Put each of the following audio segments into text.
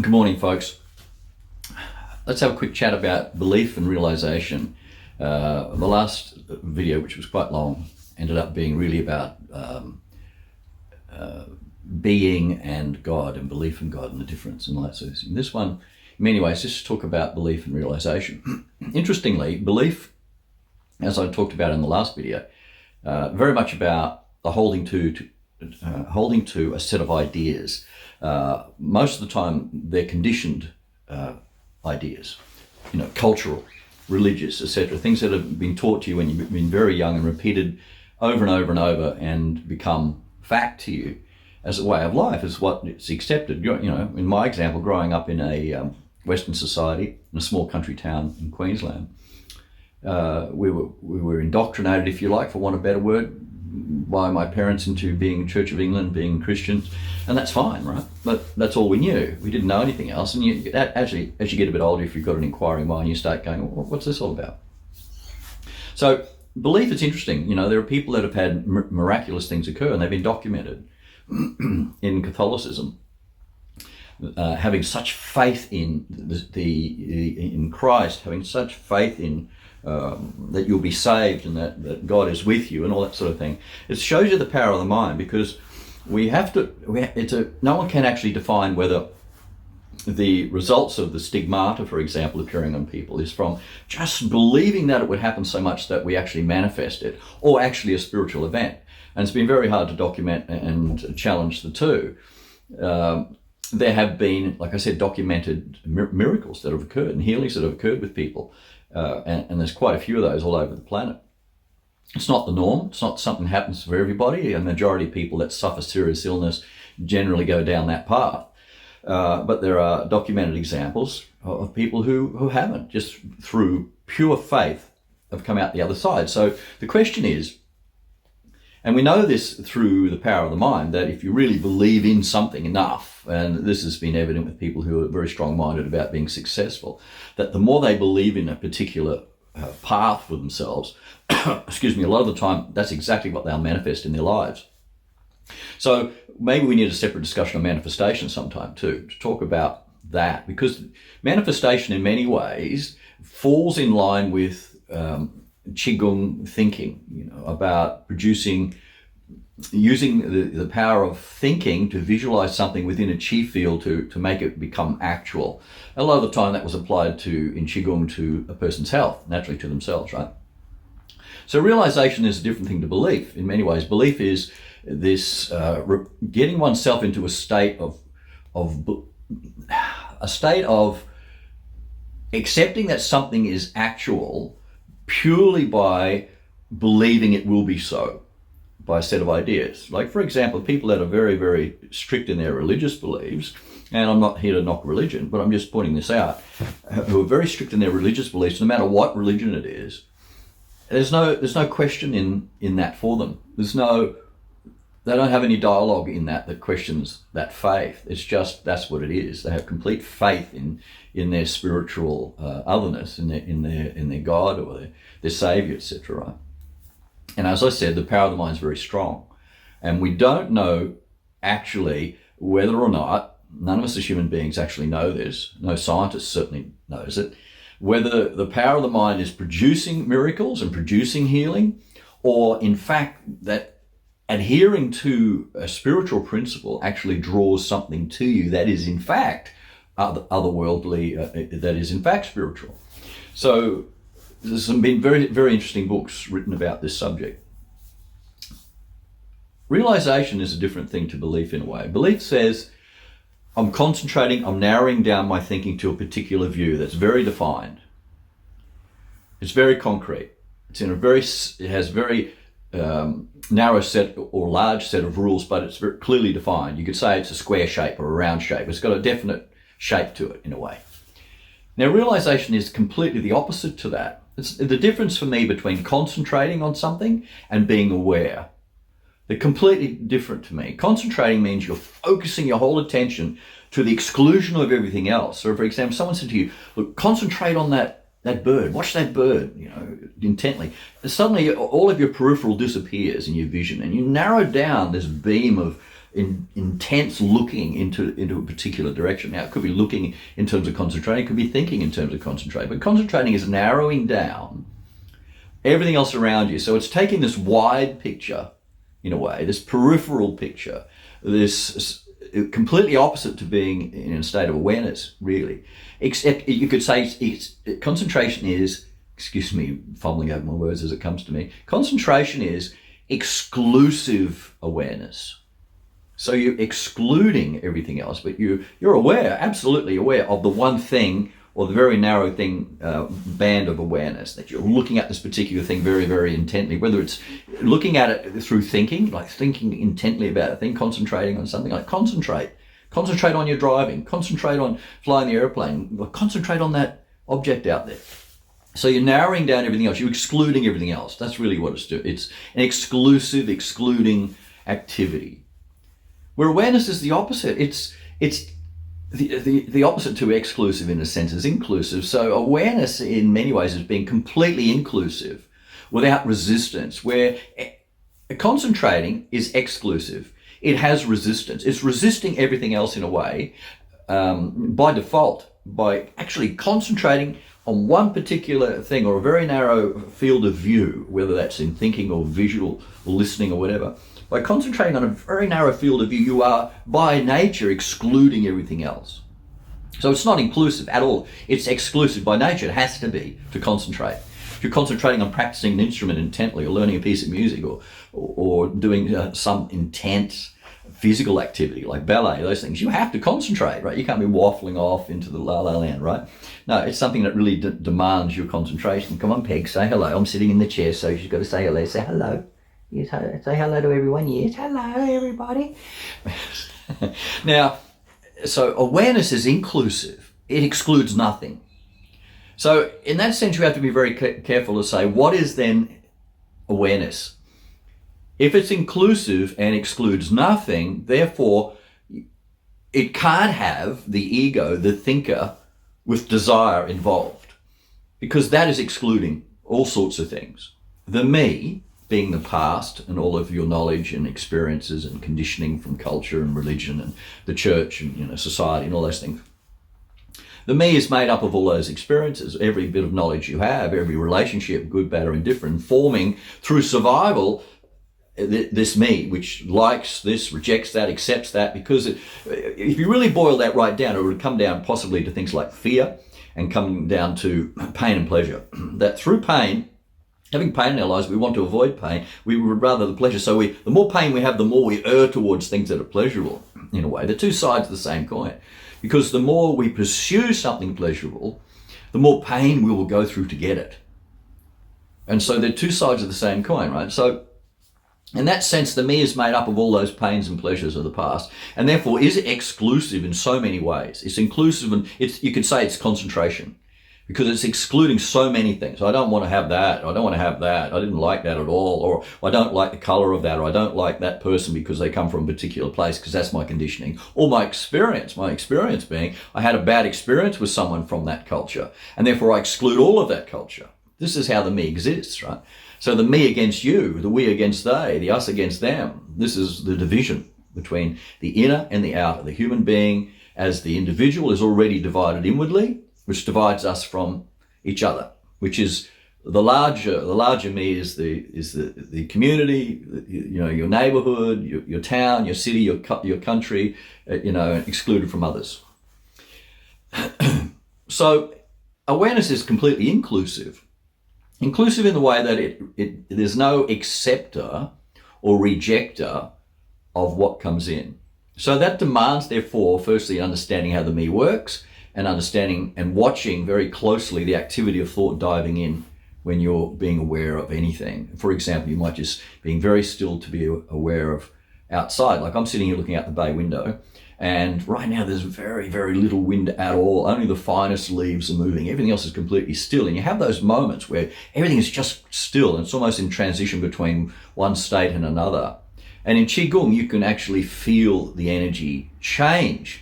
Good morning, folks. Let's have a quick chat about belief and realization. The last video, which was quite long, ended up being really about being and God and belief in God and the difference and all that sort of thing. This one, in many ways, just talk about belief and realization. Interestingly, belief, as I talked about in the last video, very much about the holding to a set of ideas. Most of the time, they're conditioned ideas, cultural, religious, etc. Things that have been taught to you when you've been very young and repeated over and over and over and become fact to you as a way of life, is what it's accepted. In my example, growing up in a Western society in a small country town in Queensland, we were indoctrinated, if you like, for want of a better word, by my parents into being Church of England, being Christians, and that's fine, right? But that's all we knew. We didn't know anything else. And actually, as you get a bit older, if you've got an inquiring mind, you start going, well, what's this all about? So belief is interesting. There are people that have had miraculous things occur, and they've been documented in Catholicism. Having such faith in in Christ, having such faith in that you'll be saved and that God is with you and all that sort of thing. It shows you the power of the mind, because no one can actually define whether the results of the stigmata, for example, appearing on people is from just believing that it would happen so much that we actually manifest it, or actually a spiritual event. And it's been very hard to document and challenge the two. There have been, like I said, documented miracles that have occurred and healings that have occurred with people. And there's quite a few of those all over the planet. It's not the norm. It's not something that happens for everybody. A majority of people that suffer serious illness generally go down that path. But there are documented examples of people who haven't, just through pure faith, have come out the other side. So the question is, and we know this through the power of the mind, that if you really believe in something enough, and this has been evident with people who are very strong-minded about being successful, that the more they believe in a particular path for themselves, a lot of the time, that's exactly what they'll manifest in their lives. So maybe we need a separate discussion on manifestation sometime too, to talk about that, because manifestation in many ways falls in line with Qigong thinking, about using the power of thinking to visualize something within a chi field to make it become actual. A lot of the time that was applied in Qigong to a person's health, naturally to themselves, right? So realization is a different thing to belief. In many ways, belief is this getting oneself into a state of accepting that something is actual purely by believing it will be so, by a set of ideas. Like, for example, people that are very, very strict in their religious beliefs, and I'm not here to knock religion, but I'm just pointing this out, who are very strict in their religious beliefs, no matter what religion it is, there's no question in that for them. They don't have any dialogue in that questions that faith. It's just, that's what it is. They have complete faith in their spiritual otherness, in their God or their Savior, etc. Right? And as I said, the power of the mind is very strong. And we don't know actually whether or not, none of us as human beings actually know this, no scientist certainly knows it, whether the power of the mind is producing miracles and producing healing, or in fact that adhering to a spiritual principle actually draws something to you that is in fact otherworldly, that is in fact spiritual. So there's been very, very interesting books written about this subject. Realization is a different thing to belief in a way. Belief says, I'm concentrating, I'm narrowing down my thinking to a particular view that's very defined. It's very concrete. It has very narrow set or large set of rules, but it's very clearly defined. You could say it's a square shape or a round shape. It's got a definite shape to it in a way. Now, realization is completely the opposite to that. It's the difference for me between concentrating on something and being aware. They're completely different to me. Concentrating means you're focusing your whole attention to the exclusion of everything else. So, for example, someone said to you, look, concentrate on that bird, watch that bird, intently. And suddenly all of your peripheral disappears in your vision, and you narrow down this beam of intense looking into a particular direction. Now, it could be looking in terms of concentrating, it could be thinking in terms of concentrating, but concentrating is narrowing down everything else around you. So it's taking this wide picture, in a way, this peripheral picture, this completely opposite to being in a state of awareness, really. Except you could say concentration is, excuse me, fumbling over my words as it comes to me, concentration is exclusive awareness. So you're excluding everything else, but you're aware, absolutely aware of the one thing, or the very narrow thing, band of awareness, that you're looking at this particular thing very, very intently, whether it's looking at it through thinking, like thinking intently about a thing, concentrating on something, like concentrate on your driving, concentrate on flying the airplane, concentrate on that object out there. So you're narrowing down everything else, you're excluding everything else. That's really what it's doing. It's an exclusive, excluding activity. Where awareness is the opposite. It's the opposite to exclusive, in a sense, is inclusive. So awareness in many ways is being completely inclusive without resistance, where concentrating is exclusive. It has resistance. It's resisting everything else in a way, by default, by actually concentrating on one particular thing or a very narrow field of view, whether that's in thinking or visual or listening or whatever. By concentrating on a very narrow field of view, you are by nature excluding everything else. So it's not inclusive at all. It's exclusive by nature. It has to be to concentrate. If you're concentrating on practicing an instrument intently, or learning a piece of music, or doing some intense physical activity like ballet, those things, you have to concentrate, right? You can't be waffling off into the la la land, right? No, it's something that really demands your concentration. Come on, Peg, say hello. I'm sitting in the chair, so she's got to say hello. Say hello. Yes, say hello to everyone. Yes, hello, everybody. Now, so awareness is inclusive. It excludes nothing. So in that sense, you have to be very careful to say, what is then awareness? If it's inclusive and excludes nothing, therefore, it can't have the ego, the thinker, with desire involved, because that is excluding all sorts of things. The me, being the past and all of your knowledge and experiences and conditioning from culture and religion and the church and society and all those things. The me is made up of all those experiences, every bit of knowledge you have, every relationship, good, bad, or indifferent, forming through survival this me, which likes this, rejects that, accepts that, because if you really boil that right down, it would come down possibly to things like fear and coming down to pain and pleasure. That through pain, having pain in our lives, we want to avoid pain. We would rather the pleasure. So the more pain we have, the more we err towards things that are pleasurable, in a way. They're two sides of the same coin. Because the more we pursue something pleasurable, the more pain we will go through to get it. And so they're two sides of the same coin, right? So in that sense, the me is made up of all those pains and pleasures of the past, and therefore is exclusive in so many ways. It's inclusive, and you could say it's concentration, because it's excluding so many things. I don't want to have that. I don't want to have that. I didn't like that at all. Or I don't like the color of that. Or I don't like that person because they come from a particular place, because that's my conditioning. Or my experience being I had a bad experience with someone from that culture, and therefore I exclude all of that culture. This is how the me exists, right? So the me against you, the we against they, the us against them. This is the division between the inner and the outer. The human being as the individual is already divided inwardly, which divides us from each other, which is the larger me is the community, your neighborhood, your town, your city, your country, excluded from others. So awareness is completely inclusive. Inclusive in the way that there's no acceptor or rejecter of what comes in. So that demands, therefore, firstly, understanding how the me works, and understanding and watching very closely the activity of thought diving in when you're being aware of anything. For example, you might just being very still to be aware of outside. Like I'm sitting here looking out the bay window, and right now there's very, very little wind at all. Only the finest leaves are moving. Everything else is completely still. And you have those moments where everything is just still, and it's almost in transition between one state and another. And in Qigong, you can actually feel the energy change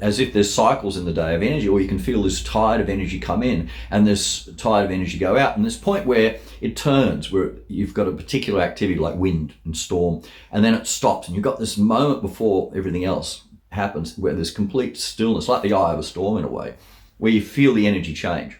as if there's cycles in the day of energy, or you can feel this tide of energy come in and this tide of energy go out, and this point where it turns, where you've got a particular activity like wind and storm, and then it stops, and you've got this moment before everything else happens where there's complete stillness, like the eye of a storm in a way, where you feel the energy change.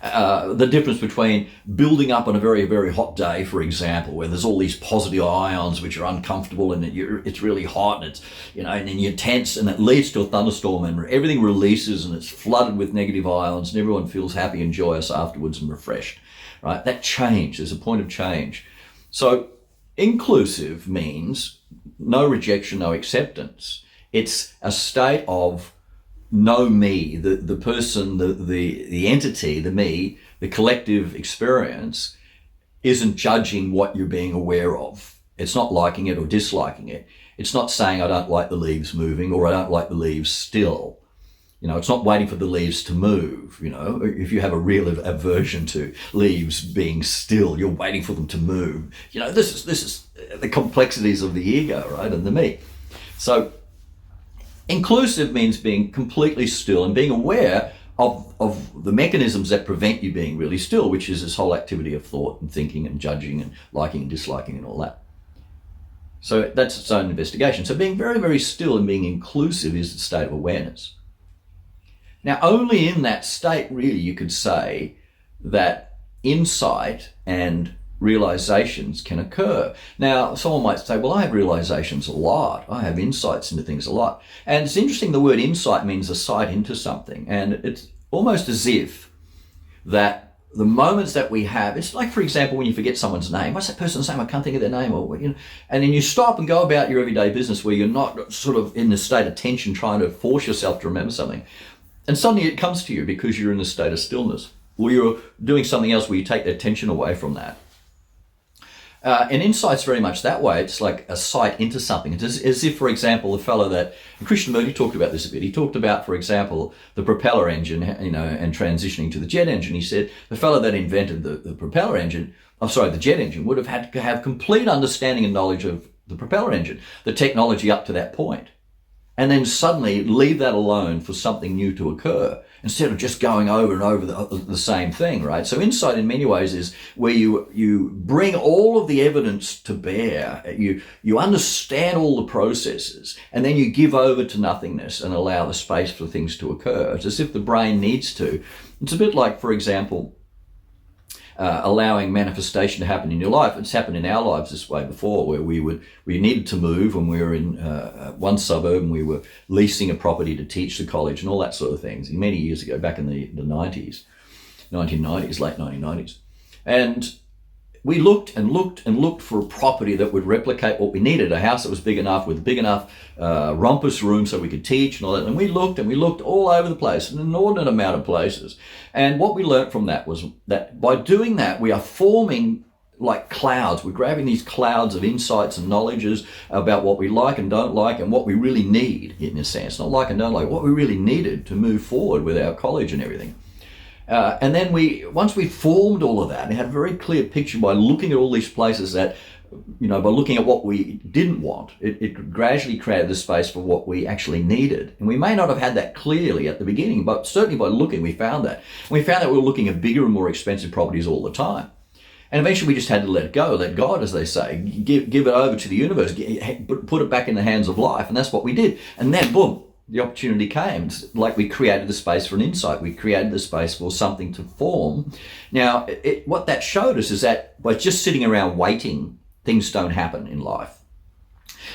The difference between building up on a very, very hot day, for example, where there's all these positive ions which are uncomfortable, and it's really hot, and it's, and then you're tense, and it leads to a thunderstorm, and everything releases, and it's flooded with negative ions, and everyone feels happy and joyous afterwards and refreshed, right? That change, there's a point of change. So inclusive means no rejection, no acceptance. It's a state of know me, the person, the entity, the me, the collective experience isn't judging what you're being aware of. It's not liking it or disliking it. It's not saying I don't like the leaves moving, or I don't like the leaves still. It's not waiting for the leaves to move. If you have a real aversion to leaves being still, you're waiting for them to move. This is the complexities of the ego, right, and the me. So inclusive means being completely still and being aware of the mechanisms that prevent you being really still, which is this whole activity of thought and thinking and judging and liking and disliking and all that. So that's its own investigation. So being very, very still and being inclusive is the state of awareness. Now, only in that state, really, you could say that insight and realizations can occur. Now, someone might say, well, I have realizations a lot. I have insights into things a lot. And it's interesting, the word insight means a sight into something. And it's almost as if that the moments that we have, it's like, for example, when you forget someone's name. What's that person's name? I can't think of their name. Or, and then you stop and go about your everyday business where you're not sort of in a state of tension trying to force yourself to remember something. And suddenly it comes to you because you're in a state of stillness, or you're doing something else where you take the attention away from that. And insight's very much that way. It's like a sight into something. It's as if, for example, the fellow that, Krishnamurti talked about this a bit. He talked about, for example, the propeller engine, and transitioning to the jet engine. He said the fellow that invented the propeller engine, the jet engine, would have had to have complete understanding and knowledge of the propeller engine, the technology up to that point, and then suddenly leave that alone for something new to occur, instead of just going over and over the same thing, right? So insight in many ways is where you bring all of the evidence to bear, you understand all the processes, and then you give over to nothingness and allow the space for things to occur. It's as if the brain needs to. It's a bit like, for example, allowing manifestation to happen in your life. It's happened in our lives this way before, where we needed to move when we were in one suburb, and we were leasing a property to teach the college and all that sort of things many years ago, back in the 90s, 1990s, late 1990s. And we looked and looked and looked for a property that would replicate what we needed, a house that was big enough with big enough rumpus room so we could teach and all that. And we looked all over the place, an inordinate amount of places. And what we learnt from that was that by doing that, we are forming like clouds. We're grabbing these clouds of insights and knowledges about what we like and don't like, and what we really need, in a sense. Not like and don't like, what we really needed to move forward with our college and everything. And then once we formed all of that, and had a very clear picture by looking at all these places that, by looking at what we didn't want, it gradually created the space for what we actually needed. And we may not have had that clearly at the beginning, but certainly by looking, we found that. And we found that we were looking at bigger and more expensive properties all the time. And eventually we just had to let it go, let God, as they say, give it over to the universe, put it back in the hands of life. And that's what we did. And then, boom, the opportunity came. It's like we created the space for an insight. We created the space for something to form. Now, what that showed us is that by just sitting around waiting, things don't happen in life.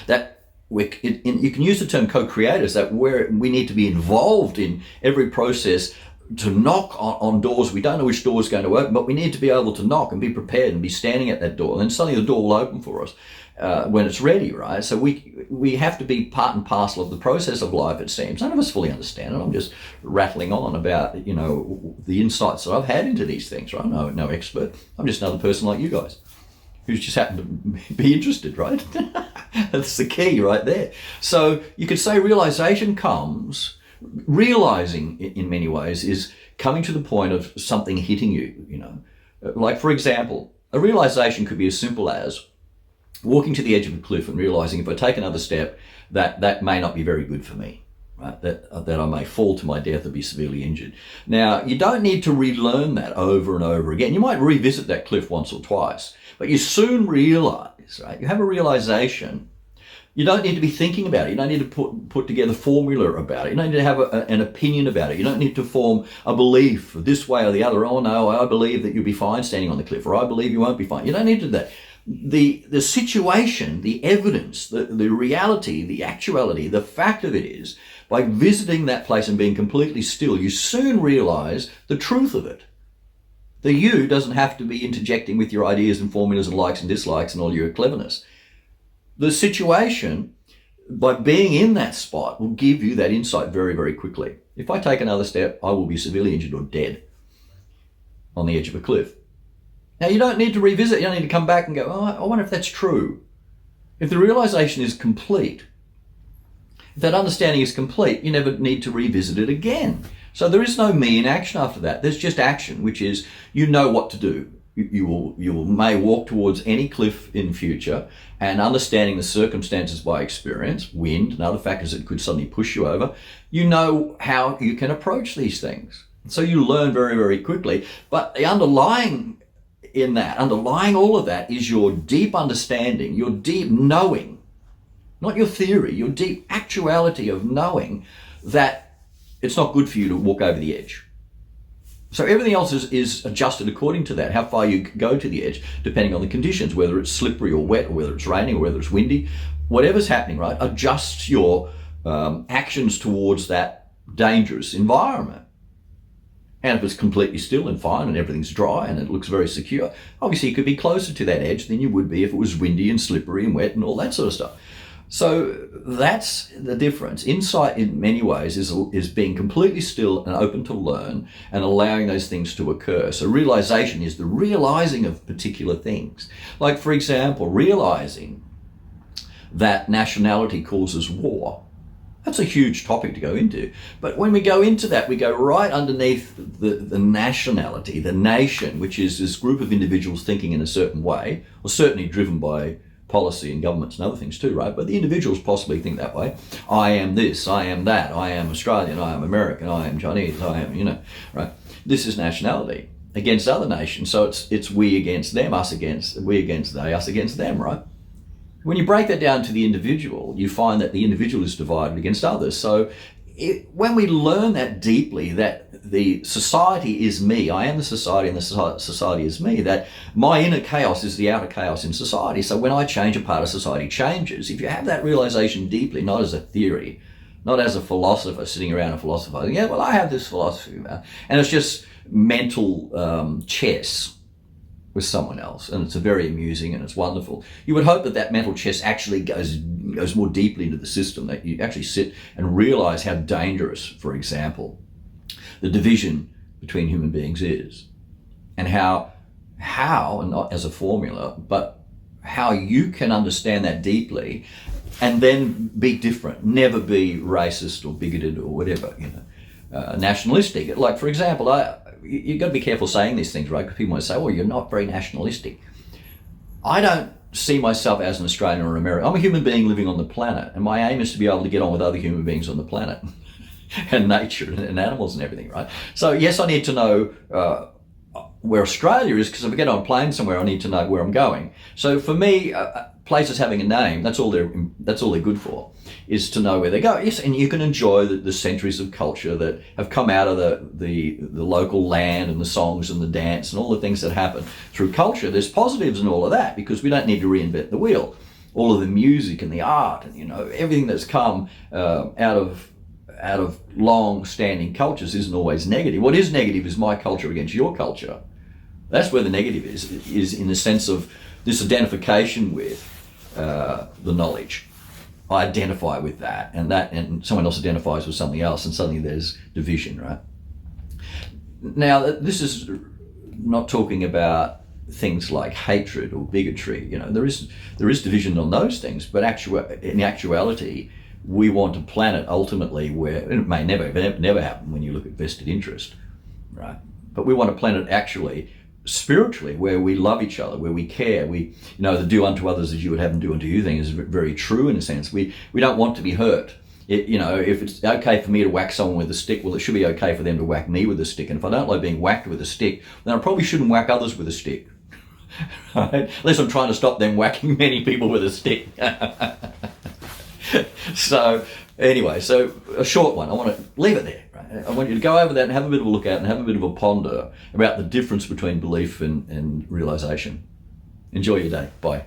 That you can use the term co-creators, that we need to be involved in every process, to knock on doors. We don't know which door is going to open, but we need to be able to knock and be prepared and be standing at that door. And then suddenly the door will open for us when it's ready, right? So we have to be part and parcel of the process of life, it seems. None of us fully understand it. I'm just rattling on about, the insights that I've had into these things, right? No expert. I'm just another person like you guys who's just happened to be interested, right? That's the key right there. So you could say realization comes. Realizing, in many ways, is coming to the point of something hitting you, Like, for example, a realization could be as simple as walking to the edge of a cliff and realizing if I take another step, that may not be very good for me. right? That I may fall to my death or be severely injured. Now, you don't need to relearn that over and over again. You might revisit that cliff once or twice, but you soon realize, right? You have a realization. You don't need to be thinking about it. You don't need to put together formula about it. You don't need to have an opinion about it. You don't need to form a belief this way or the other. Oh no, I believe that you'll be fine standing on the cliff, or I believe you won't be fine. You don't need to do that. The situation, the evidence, the reality, the actuality, the fact of it is, by visiting that place and being completely still, you soon realize the truth of it. The you doesn't have to be interjecting with your ideas and formulas and likes and dislikes and all your cleverness. The situation, by being in that spot, will give you that insight very, very quickly. If I take another step, I will be severely injured or dead on the edge of a cliff. Now, you don't need to revisit. You don't need to come back and go, oh, I wonder if that's true. If the realization is complete, if that understanding is complete, you never need to revisit it again. So there is no me in action after that. There's just action, which is you know what to do. You may walk towards any cliff in future, and understanding the circumstances by experience, wind and other factors that could suddenly push you over, you know how you can approach these things. So you learn very, very quickly. But the underlying all of that is your deep understanding, your deep knowing, not your theory, your deep actuality of knowing that it's not good for you to walk over the edge. So everything else is adjusted according to that, how far you can go to the edge, depending on the conditions, whether it's slippery or wet, or whether it's raining, or whether it's windy. Whatever's happening, right? Adjust your actions towards that dangerous environment. And if it's completely still and fine and everything's dry and it looks very secure, obviously you could be closer to that edge than you would be if it was windy and slippery and wet and all that sort of stuff. So that's the difference. Insight in many ways is being completely still and open to learn and allowing those things to occur. So realization is the realizing of particular things. Like, for example, realizing that nationality causes war. That's a huge topic to go into. But when we go into that, we go right underneath the nationality, the nation, which is this group of individuals thinking in a certain way, or certainly driven by policy and governments and other things too, right? But the individuals possibly think that way. I am this, I am that, I am Australian, I am American, I am Chinese, I am, right? This is nationality against other nations. So it's we against them, us against, we against they, us against them, right? When you break that down to the individual, you find that the individual is divided against others. So when we learn that deeply, that the society is me, I am the society and the society is me, that my inner chaos is the outer chaos in society. So when I change, a part of society changes. If you have that realization deeply, not as a theory, not as a philosopher sitting around and philosophizing, yeah, well, I have this philosophy about, and it's just mental chess with someone else, and it's very amusing and it's wonderful. You would hope that that mental chess actually goes more deeply into the system, that you actually sit and realize how dangerous, for example, the division between human beings is, and how, and not as a formula, but how you can understand that deeply and then be different, never be racist or bigoted or whatever, nationalistic. Like, for example, you've got to be careful saying these things, right? Because people might say, well, you're not very nationalistic. I don't see myself as an Australian or an American. I'm a human being living on the planet, and my aim is to be able to get on with other human beings on the planet and nature and animals and everything, right? So yes, I need to know where Australia is, because if I get on a plane somewhere, I need to know where I'm going. So for me, places having a name, that's all they're good for, is to know where they go. Yes, and you can enjoy the centuries of culture that have come out of the local land and the songs and the dance and all the things that happen through culture. There's positives in all of that, because we don't need to reinvent the wheel. All of the music and the art and everything that's come out of long-standing cultures isn't always negative. What is negative is my culture against your culture. That's where the negative is in the sense of this identification with the knowledge. I identify with that, and someone else identifies with something else, and suddenly there's division, right? Now, this is not talking about things like hatred or bigotry. There is division on those things, but in actuality, we want a planet ultimately where, and it may never happen when you look at vested interest, right? But we want a planet actually spiritually where we love each other, where we care. The do unto others as you would have them do unto you thing is very true in a sense. We don't want to be hurt. if it's okay for me to whack someone with a stick, well, it should be okay for them to whack me with a stick. And if I don't like being whacked with a stick, then I probably shouldn't whack others with a stick. Right? Unless I'm trying to stop them whacking many people with a stick. So anyway, so a short one. I want to leave it there. Right? I want you to go over that and have a bit of a look at and have a bit of a ponder about the difference between belief and realization. Enjoy your day. Bye.